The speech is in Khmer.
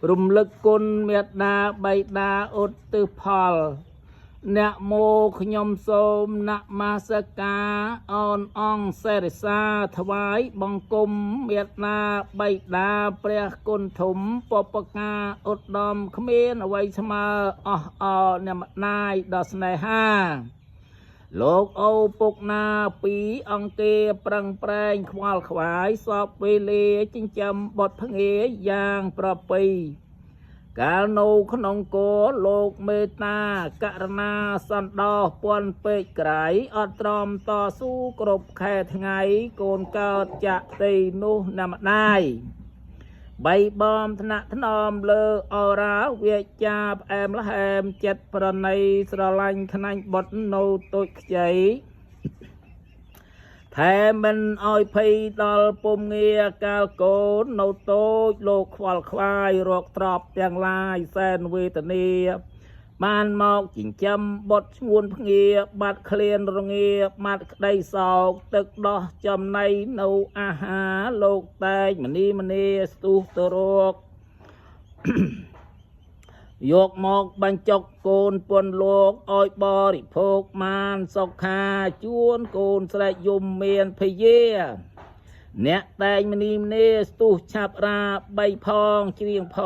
រំលឹកគុណមេត្តាបៃតាឧទ្ទិសផលអ្នកមោខ្ញុំសូមនមស្ការអូនអង្គសេរិសាថ្វាយបង្គំមេត្តាបៃតាព្រះគុណធំបពកាឧត្តមគ្មានអ្វីស្មើអស់អអ្នកម្ដាយដ៏ស្នេហាលោកអូពុកណាពីអង្គាប្រឹងប្រែងខ្វល់ខ្វាយសពវេលាចិញ្ចឹមបុត្រភ្ងាយ៉ាងប្រពៃកាលនៅក្នុងគោលោកមេត្តាករណាសន្តោសពន់ពេកក្រៃអត់ទ្រាំតស៊ូគ្រប់ខែថ្ងៃកូនកើតចាក់ទីនោះណាម្ដាយបៃបំថ្នាក់ថ្នមលើអរាវាចាផ្អែមល្ហែមចិត្តប្រណីស្រឡាញ់ខ្នាញ់បុតនៅតូចខ្ចីថែមិនអោយភ័យដល់ពុំងារកាលកូននៅតូចលោកខ្វល់ខ្វាយរកទ្របទាំងឡាយសែនវេទនាបានមកចិញ្ចឹមបុតឈ្ងួនភ្ងាបាត់ក្លៀនរងាបាត់ក្តីសោកទឹកដោះចំណៃនៅអាហារលោកតែងមនីមនីស្ទុះទៅរកយកមកបញ្ចុកកូនពន់លោកឲ្យបរិភោគបានសុខាជួនកូនស្រែកយំមានភយាអ្នកតែងមនីមនីស្ទុះឆាប់រាបីផងច្រៀងផង